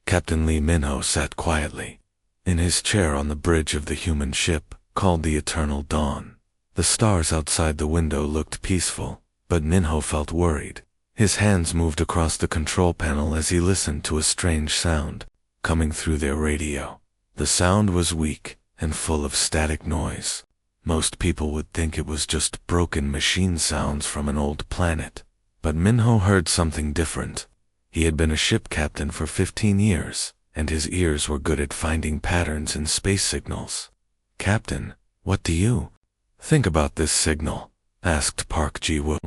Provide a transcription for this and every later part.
Captain Lee Minho sat quietly in his chair on the bridge of the human ship called the Eternal Dawn. The stars outside the window looked peaceful, but Minho felt worried. His hands moved across the control panel as he listened to a strange sound coming through their radio. The sound was weak and full of static noise. Most people would think it was just broken machine sounds from an old planet. But Minho heard something different. He had been a ship captain for 15 years, and his ears were good at finding patterns in space signals. "Captain, what do you think about this signal?" asked Park Ji-woo.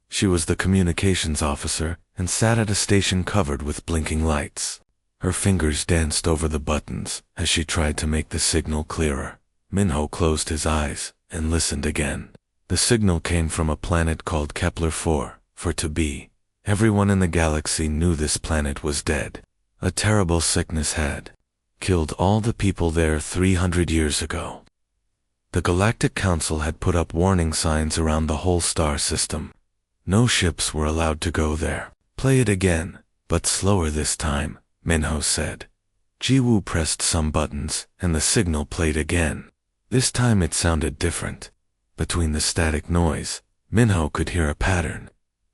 She was the communications officer and sat at a station covered with blinking lights. Her fingers danced over the buttons as she tried to make the signal clearer. Minho closed his eyes and listened again. The signal came from a planet called Kepler-4, for to be. Everyone in the galaxy knew this planet was dead. A terrible sickness had killed all the people there 300 years ago. The Galactic Council had put up warning signs around the whole star system. No ships were allowed to go there. "Play it again, but slower this time," Minho said. Ji-woo pressed some buttons, and the signal played again. This time it sounded different. Between the static noise, Minho could hear a pattern.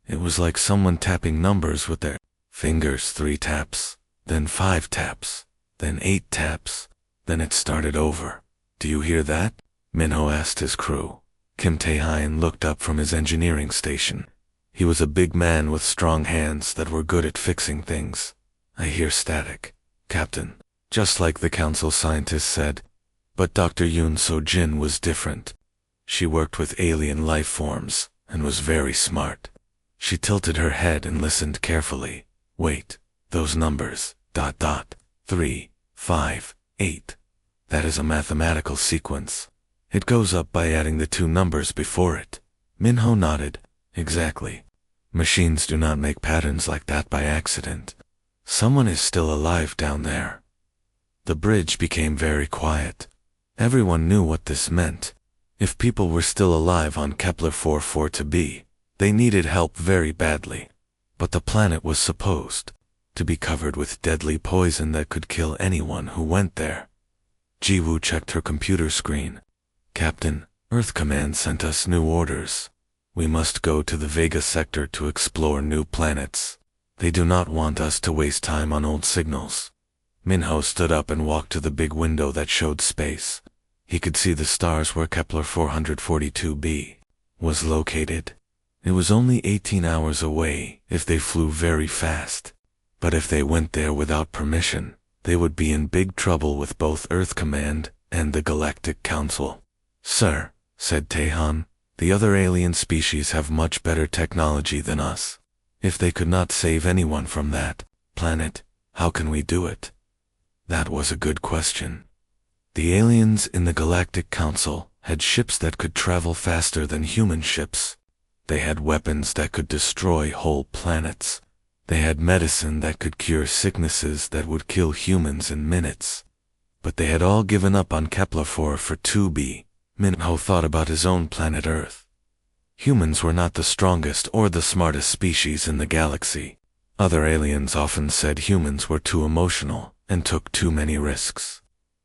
It was like someone tapping numbers with their fingers. 3 taps, then 5 taps, then 8 taps, then it started over. "Do you hear that?" Minho asked his crew. Kim Tae-hyun looked up from his engineering station. He was a big man with strong hands that were good at fixing things. "I hear static, Captain," just like the council scientist said. But Dr. Yoon So-jin was different. She worked with alien life forms and was very smart. She tilted her head and listened carefully. "Wait, those numbers, ... 3, 5, 8. That is a mathematical sequence. It goes up by adding the 2 numbers before it." Minho nodded. "Exactly. Machines do not make patterns like that by accident. Someone is still alive down there." The bridge became very quiet. Everyone knew what this meant. If people were still alive on Kepler-4 for to be, they needed help very badly. But the planet was supposed to be covered with deadly poison that could kill anyone who went there. Ji-woo checked her computer screen. "Captain, Earth Command sent us new orders. We must go to the Vega sector to explore new planets. They do not want us to waste time on old signals." Minho stood up and walked to the big window that showed space. He could see the stars where Kepler 442b was located. It was only 18 hours away if they flew very fast. But if they went there without permission, they would be in big trouble with both Earth Command and the Galactic Council. "Sir," said Tae-han, "the other alien species have much better technology than us. If they could not save anyone from that planet, how can we do it?" That was a good question. The aliens in the Galactic Council had ships that could travel faster than human ships. They had weapons that could destroy whole planets. They had medicine that could cure sicknesses that would kill humans in minutes. But they had all given up on Kepler-4 for 2b. Minho thought about his own planet Earth. Humans were not the strongest or the smartest species in the galaxy. Other aliens often said humans were too emotional and took too many risks.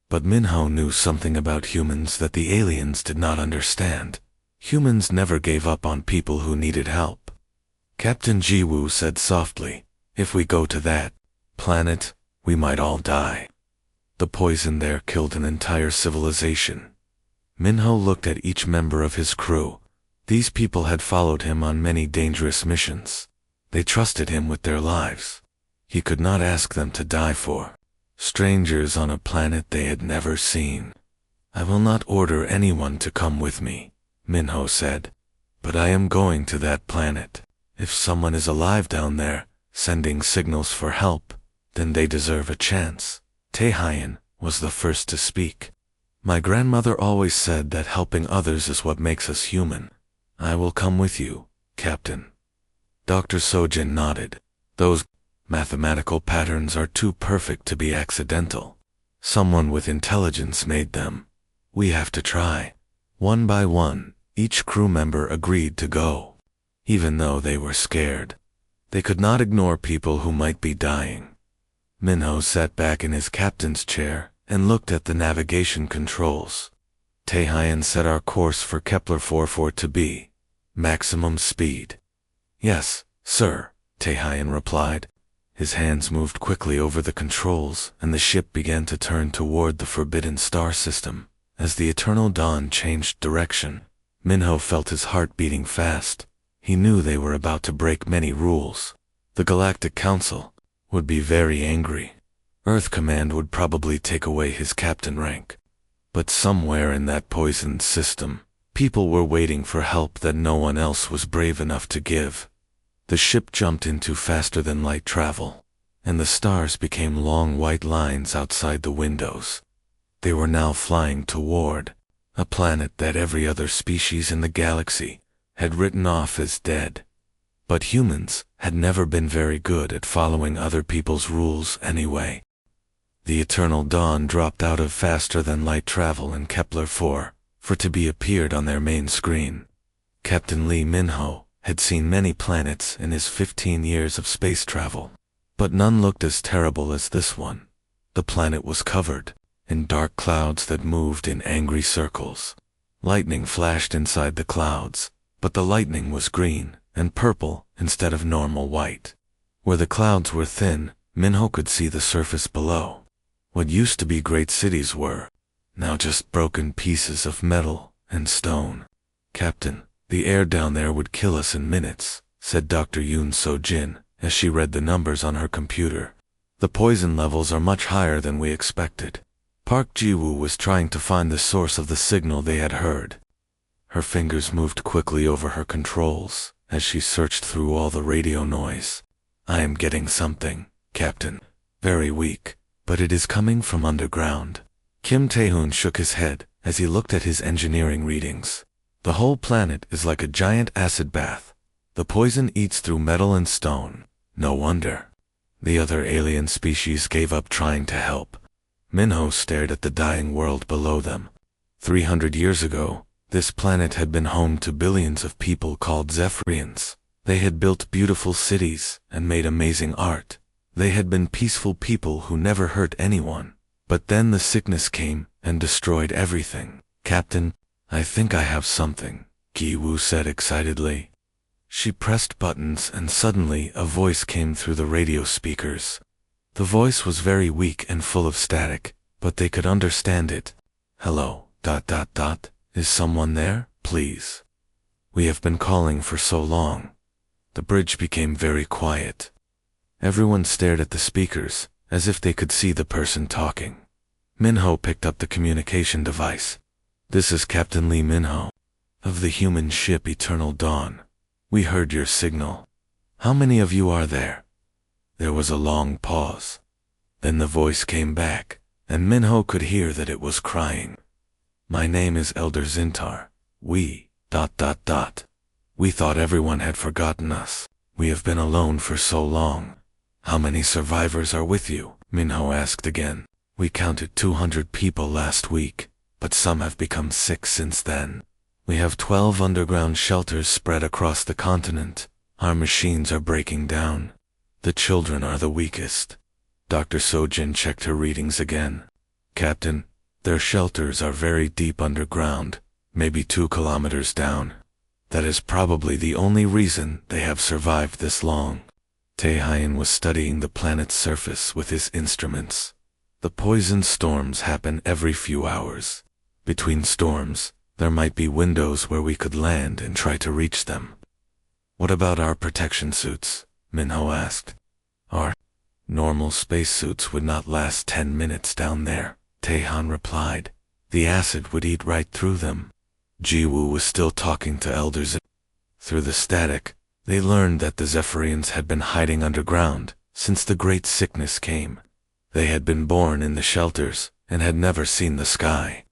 But Minho knew something about humans that the aliens did not understand. Humans never gave up on people who needed help. Captain Ji-woo said softly, "If we go to that planet, we might all die. The poison there killed an entire civilization." Minho looked at each member of his crew. These people had followed him on many dangerous missions. They trusted him with their lives. He could not ask them to die for strangers on a planet they had never seen. "I will not order anyone to come with me," Minho said, "but I am going to that planet. If someone is alive down there, sending signals for help, then they deserve a chance." Tae-hyun was the first to speak. "My grandmother always said that helping others is what makes us human. I will come with you, Captain." Dr. So-jin nodded. "Those mathematical patterns are too perfect to be accidental. Someone with intelligence made them. We have to try." One by one, each crew member agreed to go. Even though they were scared, they could not ignore people who might be dying. Minho sat back in his captain's chair and looked at the navigation controls. Taehyun set our course for Kepler 44 to be maximum speed. Yes, sir, Taehyun replied. His hands moved quickly over the controls, and the ship began to turn toward the Forbidden Star system. As the Eternal Dawn changed direction, Minho felt his heart beating fast. He knew they were about to break many rules. The Galactic Council would be very angry. Earth Command would probably take away his captain rank. But somewhere in that poisoned system, people were waiting for help that no one else was brave enough to give. The ship jumped into faster-than-light travel, and the stars became long white lines outside the windows. They were now flying toward a planet that every other species in the galaxy had written off as dead. But humans had never been very good at following other people's rules anyway. The Eternal Dawn dropped out of faster-than-light travel in Kepler 4 for to be appeared on their main screen. Captain Lee Minho had seen many planets in his 15 years of space travel, but none looked as terrible as this one. The planet was covered in dark clouds that moved in angry circles. Lightning flashed inside the clouds, but the lightning was green and purple instead of normal white. Where the clouds were thin, Minho could see the surface below. What used to be great cities were now just broken pieces of metal and stone. Captain, the air down there would kill us in minutes, said Dr. Yoon So-jin as she read the numbers on her computer. The poison levels are much higher than we expected. Park Ji-woo was trying to find the source of the signal they had heard. Her fingers moved quickly over her controls as she searched through all the radio noise. I am getting something, Captain. Very weak, but it is coming from underground. Kim Tae-hoon shook his head as he looked at his engineering readings. The whole planet is like a giant acid bath. The poison eats through metal and stone. No wonder. The other alien species gave up trying to help. Minho stared at the dying world below them. 300 years ago, this planet had been home to billions of people called Zephyrians. They had built beautiful cities and made amazing art. They had been peaceful people who never hurt anyone. But then the sickness came and destroyed everything. Captain, I think I have something, Ki-woo said excitedly. She pressed buttons and suddenly a voice came through the radio speakers. The voice was very weak and full of static, but they could understand it. Hello, ... Is someone there, please? We have been calling for so long. The bridge became very quiet. Everyone stared at the speakers, as if they could see the person talking. Minho picked up the communication device. This is Captain Lee Minho, of the human ship Eternal Dawn. We heard your signal. How many of you are there? There was a long pause. Then the voice came back, and Minho could hear that it was crying. My name is Elder Zintar. We ... We thought everyone had forgotten us. We have been alone for so long. How many survivors are with you? Minho asked again. We counted 200 people last week, but some have become sick since then. We have 12 underground shelters spread across the continent. Our machines are breaking down. The children are the weakest. Dr. So-jin checked her readings again. Captain, their shelters are very deep underground, maybe 2 kilometers down. That is probably the only reason they have survived this long. Taehyun was studying the planet's surface with his instruments. The poison storms happen every few hours. Between storms, there might be windows where we could land and try to reach them. What about our protection suits? Minho asked. Our normal spacesuits would not last 10 minutes down there, Taehyun replied. The acid would eat right through them. Ji-woo was still talking to elders. Through the static, they learned that the Zephyrians had been hiding underground since the great sickness came. They had been born in the shelters and had never seen the sky.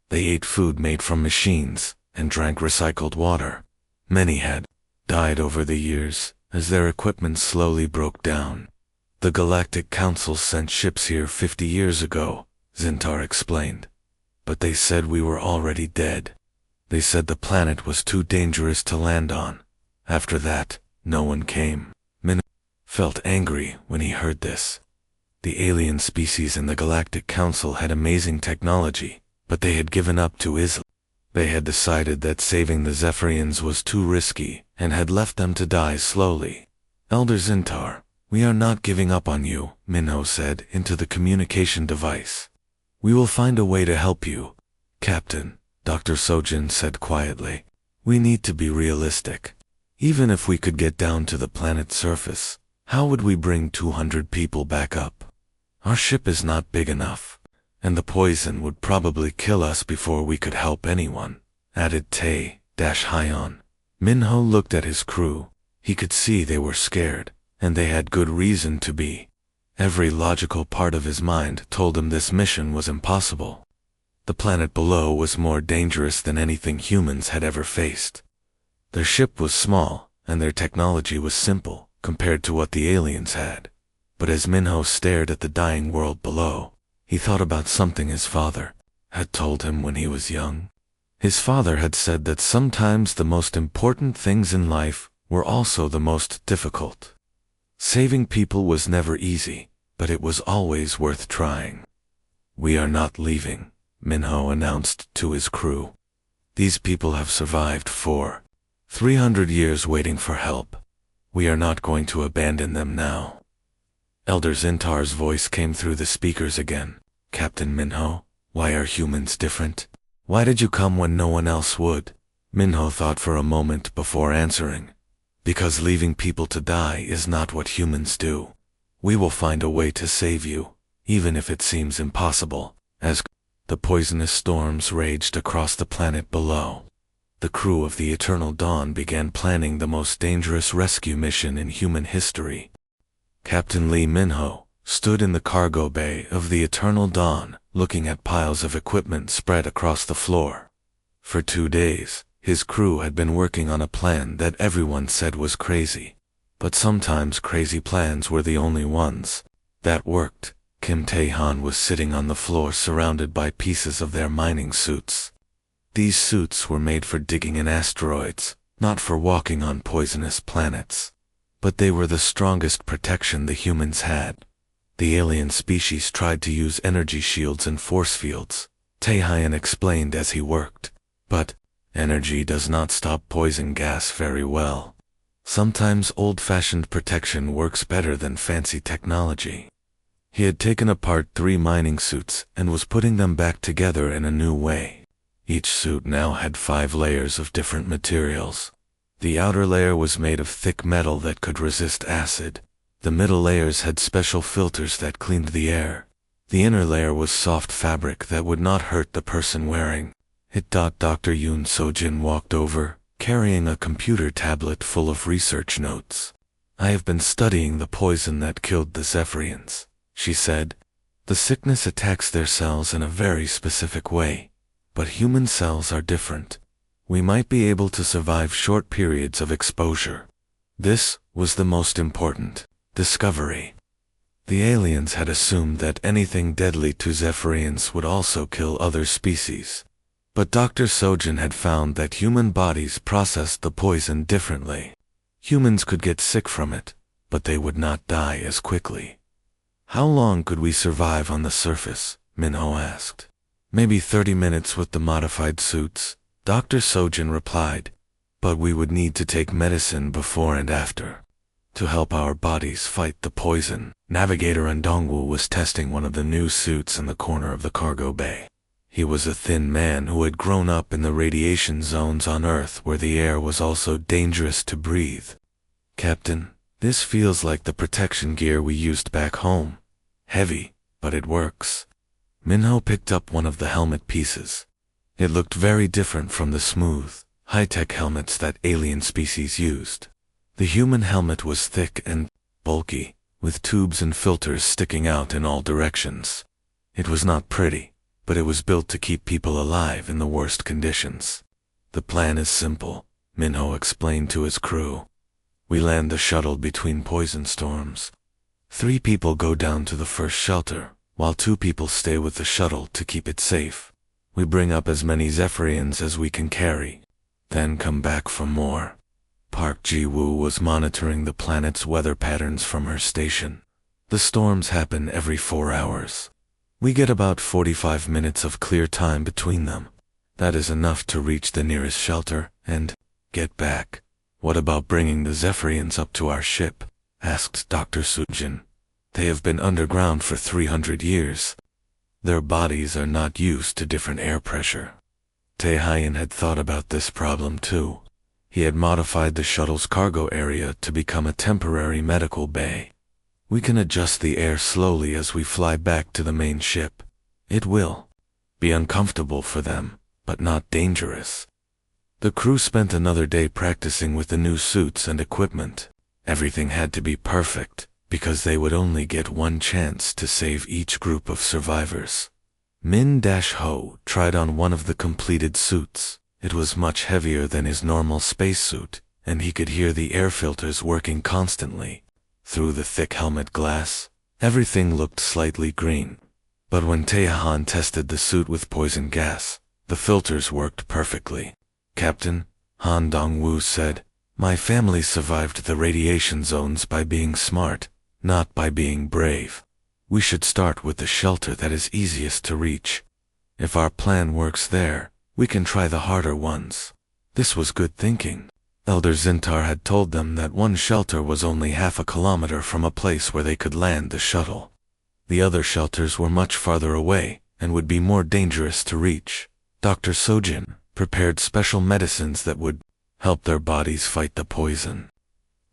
They ate food made from machines and drank recycled water. Many had died over the years as their equipment slowly broke down. The Galactic Council sent ships here 50 years ago, Zintar explained. But they said we were already dead. They said the planet was too dangerous to land on. After that, no one came. Min felt angry when he heard this. The alien species in the Galactic Council had amazing technology, but they had given up too easily. They had decided that saving the Zephyrians was too risky and had left them to die slowly. Elder Zintar, we are not giving up on you, Minho said into the communication device. We will find a way to help you. Captain, Dr. Sojin said quietly. We need to be realistic. Even if we could get down to the planet's surface, how would we bring 200 people back up? Our ship is not big enough, and the poison would probably kill us before we could help anyone, added Tae-Hyon. Minho looked at his crew. He could see they were scared, and they had good reason to be. Every logical part of his mind told him this mission was impossible. The planet below was more dangerous than anything humans had ever faced. Their ship was small, and their technology was simple compared to what the aliens had. But as Minho stared at the dying world below, he thought about something his father had told him when he was young. His father had said that sometimes the most important things in life were also the most difficult. Saving people was never easy, but it was always worth trying. We are not leaving, Minho announced to his crew. These people have survived for 300 years waiting for help. We are not going to abandon them now. Elder Zintar's voice came through the speakers again. Captain Minho, why are humans different? Why did you come when no one else would? Minho thought for a moment before answering. Because leaving people to die is not what humans do. We will find a way to save you, even if it seems impossible. As the poisonous storms raged across the planet below, the crew of the Eternal Dawn began planning the most dangerous rescue mission in human history. Captain Lee Minho stood in the cargo bay of the Eternal Dawn, looking at piles of equipment spread across the floor. For 2 days, his crew had been working on a plan that everyone said was crazy. But sometimes crazy plans were the only ones that worked. Kim Tae-Han was sitting on the floor surrounded by pieces of their mining suits. These suits were made for digging in asteroids, not for walking on poisonous planets. But they were the strongest protection the humans had. The alien species tried to use energy shields and force fields, Tae-Han explained as he worked. But energy does not stop poison gas very well. Sometimes old-fashioned protection works better than fancy technology. He had taken apart 3 mining suits and was putting them back together in a new way. Each suit now had 5 layers of different materials. The outer layer was made of thick metal that could resist acid. The middle layers had special filters that cleaned the air. The inner layer was soft fabric that would not hurt the person wearing it. Dr. Yoon Sojin walked over, carrying a computer tablet full of research notes. I have been studying the poison that killed the Zephyrians, she said. The sickness attacks their cells in a very specific way, but human cells are different. We might be able to survive short periods of exposure. This was the most important discovery. The aliens had assumed that anything deadly to Zephyrians would also kill other species. But Dr. Sojin had found that human bodies processed the poison differently. Humans could get sick from it, but they would not die as quickly. How long could we survive on the surface? Minho asked. Maybe 30 minutes with the modified suits, Dr. Sojin replied. But we would need to take medicine before and after to help our bodies fight the poison. Navigator Ndongwu was testing one of the new suits in the corner of the cargo bay. He was a thin man who had grown up in the radiation zones on Earth where the air was also dangerous to breathe. Captain, this feels like the protection gear we used back home. Heavy, but it works. Minho picked up one of the helmet pieces. It looked very different from the smooth, high-tech helmets that alien species used. The human helmet was thick and bulky, with tubes and filters sticking out in all directions. It was not pretty, but it was built to keep people alive in the worst conditions. The plan is simple, Minho explained to his crew. We land the shuttle between poison storms. 3 people go down to the first shelter, while 2 people stay with the shuttle to keep it safe. We bring up as many Zephyrians as we can carry, then come back for more. Park Ji-woo was monitoring the planet's weather patterns from her station. The storms happen every 4 hours. We get about 45 minutes of clear time between them. That is enough to reach the nearest shelter and get back. What about bringing the Zephyrians up to our ship? Asked Dr. Sujin. They have been underground for 300 years. Their bodies are not used to different air pressure. Taehyun had thought about this problem too. He had modified the shuttle's cargo area to become a temporary medical bay. We can adjust the air slowly as we fly back to the main ship. It will be uncomfortable for them, but not dangerous. The crew spent another day practicing with the new suits and equipment. Everything had to be perfect, because they would only get one chance to save each group of survivors. Min-Ho tried on one of the completed suits. It was much heavier than his normal spacesuit, and he could hear the air filters working constantly. Through the thick helmet glass, everything looked slightly green. But when Taehyun tested the suit with poison gas, the filters worked perfectly. Captain, Han Dong-woo said, "My family survived the radiation zones by being smart, not by being brave. We should start with the shelter that is easiest to reach. If our plan works there, we can try the harder ones." This was good thinking. Elder Zintar had told them that one shelter was only half a kilometer from a place where they could land the shuttle. The other shelters were much farther away and would be more dangerous to reach. Dr. Sojin prepared special medicines that would help their bodies fight the poison.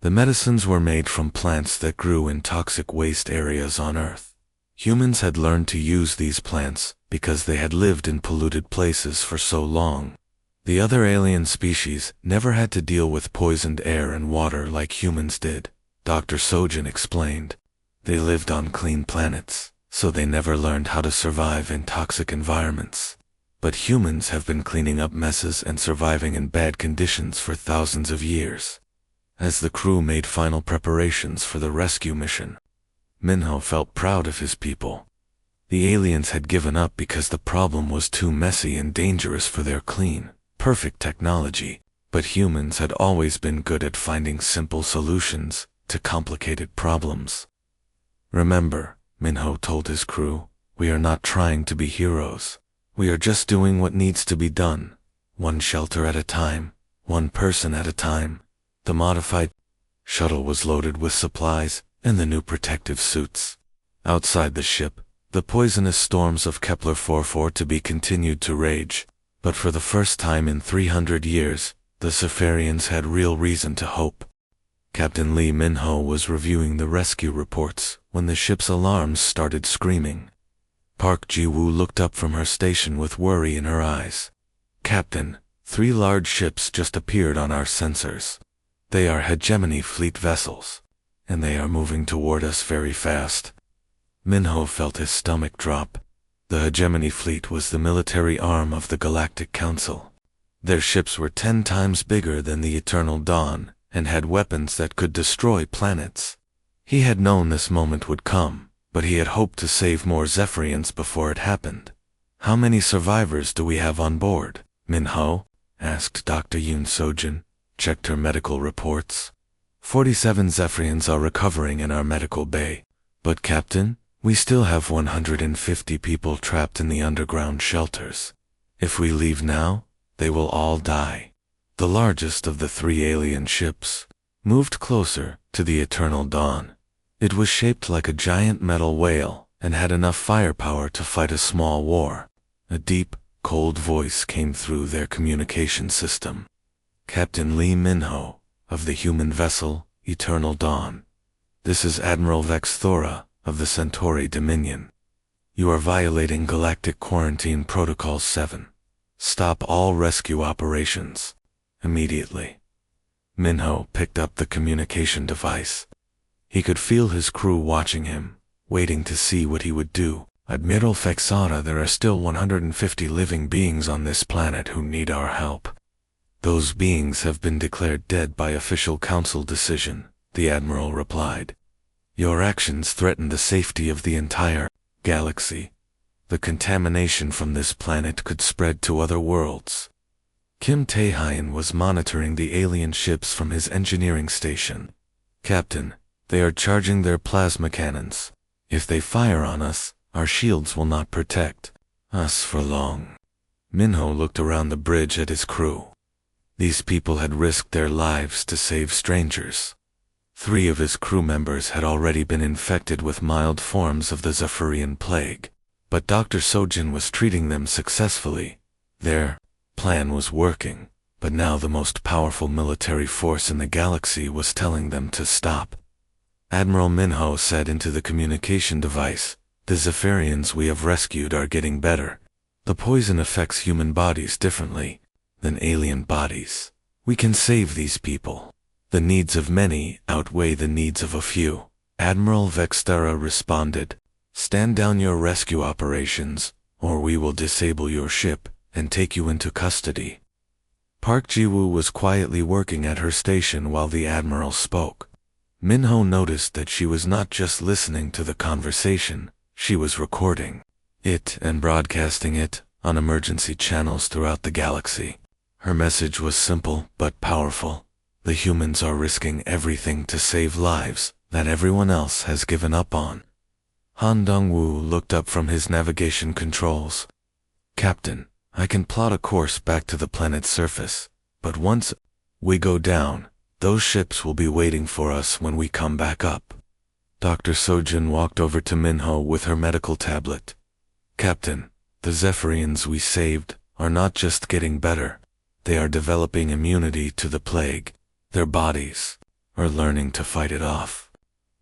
The medicines were made from plants that grew in toxic waste areas on Earth. Humans had learned to use these plants because they had lived in polluted places for so long. The other alien species never had to deal with poisoned air and water like humans did. Dr. Sojin explained. They lived on clean planets, so they never learned how to survive in toxic environments. But humans have been cleaning up messes and surviving in bad conditions for thousands of years. As the crew made final preparations for the rescue mission, Minho felt proud of his people. The aliens had given up because the problem was too messy and dangerous for their clean, perfect technology, but humans had always been good at finding simple solutions to complicated problems. "Remember," Minho told his crew, "we are not trying to be heroes. We are just doing what needs to be done, one shelter at a time, one person at a time." The modified shuttle was loaded with supplies and the new protective suits. Outside the ship, the poisonous storms of Kepler-44 to be continued to rage, but for the first time in 300 years, the Zephyrians had real reason to hope. Captain Lee Minho was reviewing the rescue reports when the ship's alarms started screaming. Park Ji-woo looked up from her station with worry in her eyes. "Captain, 3 large ships just appeared on our sensors. They are hegemony fleet vessels, and they are moving toward us very fast." Minho felt his stomach drop. The hegemony fleet was the military arm of the Galactic Council. Their ships were 10 times bigger than the Eternal Dawn and had weapons that could destroy planets. He had known this moment would come, but he had hoped to save more Zephyrians before it happened. "How many survivors do we have on board, Minho?" asked Dr. Yoon Sojin, checked her medical reports. 47 Zephyrians are recovering in our medical bay. But Captain, we still have 150 people trapped in the underground shelters. If we leave now, they will all die." The largest of the 3 alien ships moved closer to the Eternal Dawn. It was shaped like a giant metal whale and had enough firepower to fight a small war. A deep, cold voice came through their communication system. "Captain Lee Minho, of the human vessel, Eternal Dawn. This is Admiral Vex Thora, of the Centauri Dominion. You are violating Galactic Quarantine Protocol 7. Stop all rescue operations immediately." Minho picked up the communication device. He could feel his crew watching him, waiting to see what he would do. "Admiral Vexara, there are still 150 living beings on this planet who need our help. Those beings have been declared dead by official council decision," the Admiral replied. "Your actions threaten the safety of the entire galaxy. The contamination from this planet could spread to other worlds." Kim Taehyun was monitoring the alien ships from his engineering station. "Captain, They are charging their plasma cannons. If they fire on us, our shields will not protect us for long. Minho looked around the bridge at his crew. These people had risked their lives to save strangers. 3 of his crew members had already been infected with mild forms of the Zephyrian plague, but Dr. Sojin was treating them successfully. Their plan was working, but now the most powerful military force in the galaxy was telling them to stop. Admiral Minho said into the communication device, "The Zephyrians we have rescued are getting better. The poison affects human bodies differently than alien bodies. We can save these people. The needs of many outweigh the needs of a few." Admiral Vextera responded, "Stand down your rescue operations, or we will disable your ship and take you into custody." Park Ji-woo was quietly working at her station while the Admiral spoke. Minho noticed that she was not just listening to the conversation, she was recording it and broadcasting it on emergency channels throughout the galaxy. Her message was simple but powerful. The humans are risking everything to save lives that everyone else has given up on. Han Dong-woo looked up from his navigation controls. "Captain, I can plot a course back to the planet's surface, but once we go down, those ships will be waiting for us when we come back up." Dr. Sojin walked over to Minho with her medical tablet. "Captain, the Zephyrians we saved are not just getting better, they are developing immunity to the plague. Their bodies are learning to fight it off.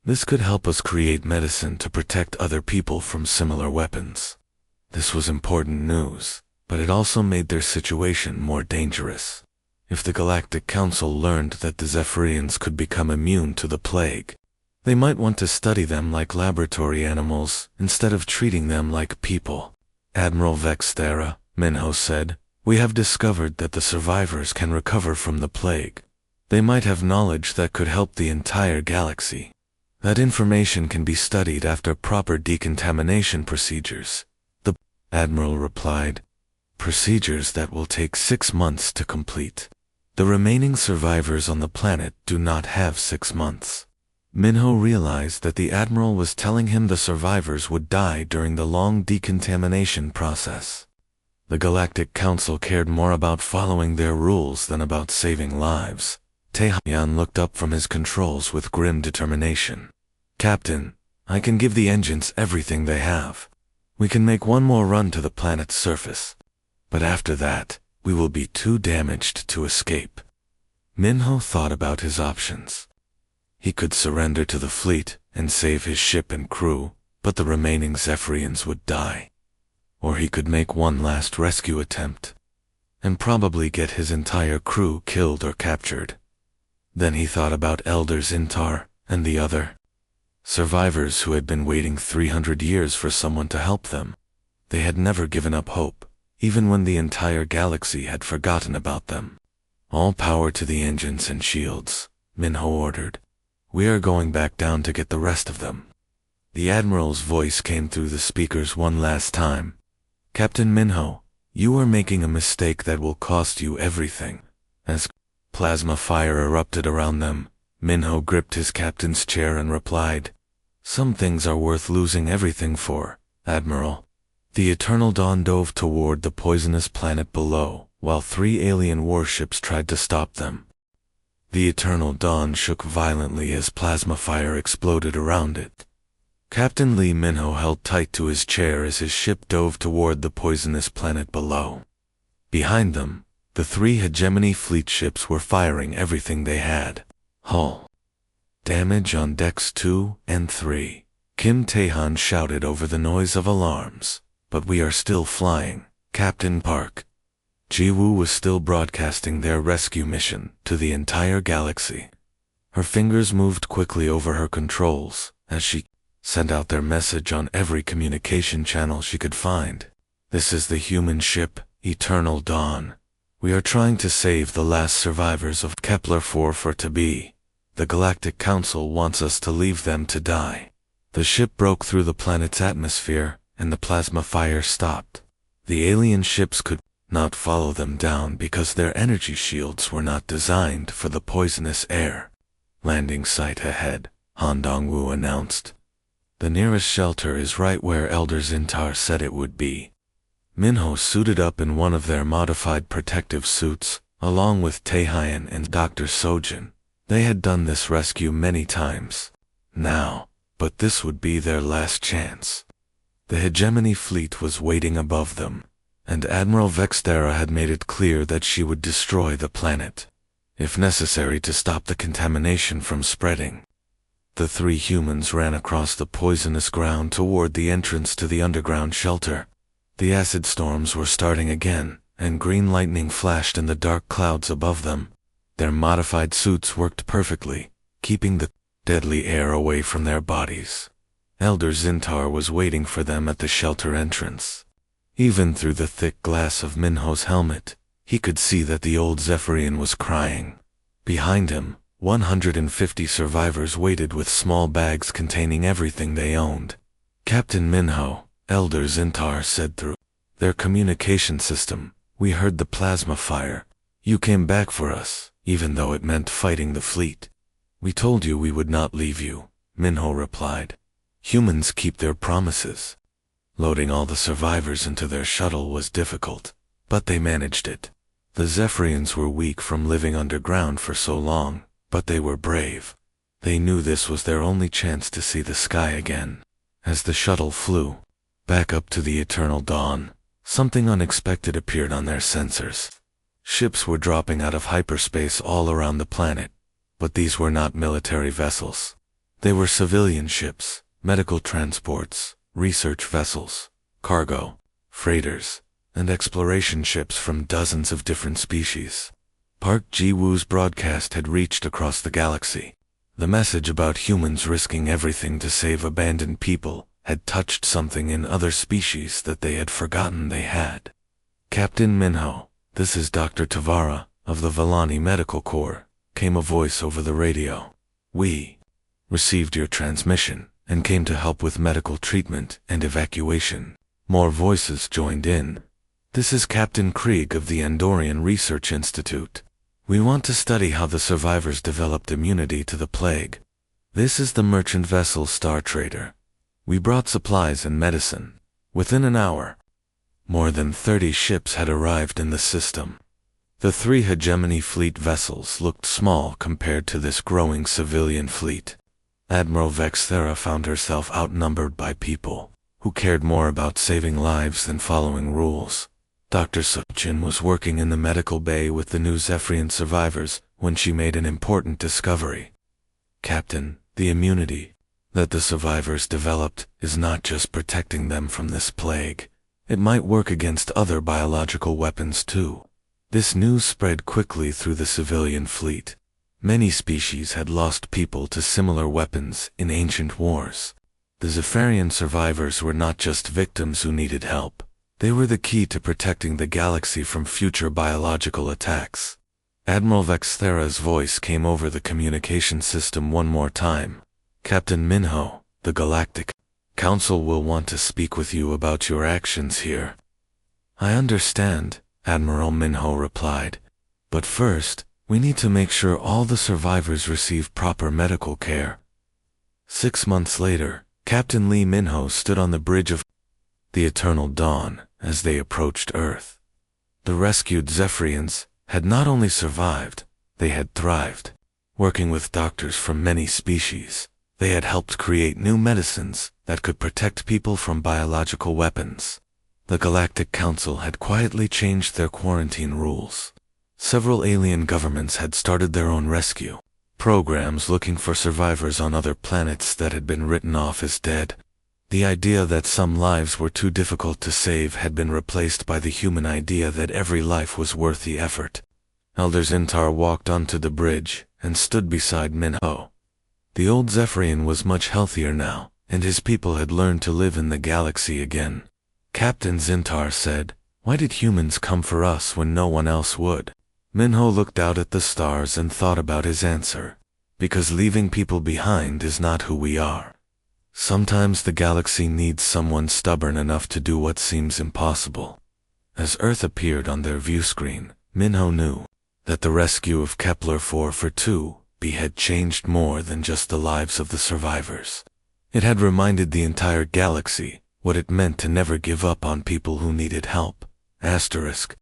This could help us create medicine to protect other people from similar weapons." This was important news, but it also made their situation more dangerous. If the Galactic Council learned that the Zephyrians could become immune to the plague, they might want to study them like laboratory animals instead of treating them like people. "Admiral Vextera," Minho said, "we have discovered that the survivors can recover from the plague. They might have knowledge that could help the entire galaxy. That information can be studied after proper decontamination procedures." The Admiral replied, "Procedures that will take 6 months to complete. The remaining survivors on the planet do not have 6 months." Minho realized that the Admiral was telling him the survivors would die during the long decontamination process. The Galactic Council cared more about following their rules than about saving lives. Taehan looked up from his controls with grim determination. "Captain, I can give the engines everything they have. We can make one more run to the planet's surface. But after that, we will be too damaged to escape." Minho thought about his options. He could surrender to the fleet and save his ship and crew, but the remaining Zephyrians would die. Or he could make one last rescue attempt, and probably get his entire crew killed or captured. Then he thought about Elder Zintar and the other survivors who had been waiting 300 years for someone to help them. They had never given up hope, even when the entire galaxy had forgotten about them. "All power to the engines and shields," Minho ordered. "We are going back down to get the rest of them." The Admiral's voice came through the speakers one last time. "Captain Minho, you are making a mistake that will cost you everything." As plasma fire erupted around them, Minho gripped his captain's chair and replied, "Some things are worth losing everything for, Admiral." The Eternal Dawn dove toward the poisonous planet below, while 3 alien warships tried to stop them. The Eternal Dawn shook violently as plasma fire exploded around it. Captain Lee Minho held tight to his chair as his ship dove toward the poisonous planet below. Behind them, the 3 hegemony fleet ships were firing everything they had. Hull damage on decks 2 and 3. Kim Taehan shouted over the noise of alarms. "But we are still flying, Captain Park." Ji-woo was still broadcasting their rescue mission to the entire galaxy. Her fingers moved quickly over her controls as she sent out their message on every communication channel she could find. "This is the human ship, Eternal Dawn. We are trying to save the last survivors of Kepler 4 for to be. The Galactic Council wants us to leave them to die." The ship broke through the planet's atmosphere, and the plasma fire stopped. The alien ships could not follow them down because their energy shields were not designed for the poisonous air. Landing site ahead. Han Dongwu announced. The nearest shelter is right where Elder Zintar said it would be. Minho suited up in one of their modified protective suits, along with Taehyun and Dr. Sojin. They had done this rescue many times. Now, but this would be their last chance. The hegemony fleet was waiting above them, and Admiral Vextera had made it clear that she would destroy the planet, if necessary to stop the contamination from spreading. The three humans ran across the poisonous ground toward the entrance to the underground shelter. The acid storms were starting again, and green lightning flashed in the dark clouds above them. Their modified suits worked perfectly, keeping the deadly air away from their bodies. Elder Zintar was waiting for them at the shelter entrance. Even through the thick glass of Minho's helmet, he could see that the old Zephyrian was crying. Behind him, 150 survivors waited with small bags containing everything they owned. Captain Minho, Elder Zintar said through their communication system, "We heard the plasma fire. You came back for us, even though it meant fighting the fleet." "We told you we would not leave you," Minho replied. "Humans keep their promises." Loading all the survivors into their shuttle was difficult, but they managed it. The Zephyrians were weak from living underground for so long, but they were brave. They knew this was their only chance to see the sky again. As the shuttle flew back up to the eternal dawn, something unexpected appeared on their sensors. Ships were dropping out of hyperspace all around the planet, but these were not military vessels. They were civilian ships, medical transports, research vessels, cargo, freighters, and exploration ships from dozens of different species. Park Ji-woo's broadcast had reached across the galaxy. The message about humans risking everything to save abandoned people had touched something in other species that they had forgotten they had. "Captain Minho, this is Dr. Tavara, of the Villani Medical Corps," came a voice over the radio. "We received your transmission and came to help with medical treatment and evacuation." More voices joined in. "This is Captain Krieg of the Andorian Research Institute. We want to study how the survivors developed immunity to the plague. This is the merchant vessel Star Trader. We brought supplies and medicine." Within an hour, more than 30 ships had arrived in the system. The three hegemony fleet vessels looked small compared to this growing civilian fleet. Admiral Vexthera found herself outnumbered by people who cared more about saving lives than following rules. Dr. Sojin was working in the medical bay with the new Zephyrian survivors when she made an important discovery. "Captain, the immunity that the survivors developed is not just protecting them from this plague. It might work against other biological weapons too." This news spread quickly through the civilian fleet. Many species had lost people to similar weapons in ancient wars. The Zephyrian survivors were not just victims who needed help. They were the key to protecting the galaxy from future biological attacks. Admiral Vexthera's voice came over the communication system one more time. "Captain Minho, the Galactic Council will want to speak with you about your actions here." "I understand," Admiral Minho replied. "But first, we need to make sure all the survivors receive proper medical care." 6 months later, Captain Lee Minho stood on the bridge of the Eternal Dawn as they approached Earth. The rescued Zephyrians had not only survived, they had thrived. Working with doctors from many species, they had helped create new medicines that could protect people from biological weapons. The Galactic Council had quietly changed their quarantine rules. Several alien governments had started their own rescue programs looking for survivors on other planets that had been written off as dead. The idea that some lives were too difficult to save had been replaced by the human idea that every life was worth the effort. Elder Zintar walked onto the bridge and stood beside Minho. The old Zephyrian was much healthier now, and his people had learned to live in the galaxy again. Captain Zintar said, "Why did humans come for us when no one else would?" Minho looked out at the stars and thought about his answer. "Because leaving people behind is not who we are. Sometimes the galaxy needs someone stubborn enough to do what seems impossible." As Earth appeared on their view screen, Minho knew that the rescue of Kepler 442 be had changed more than just the lives of the survivors. It had reminded the entire galaxy what it meant to never give up on people who needed help. Asterisk,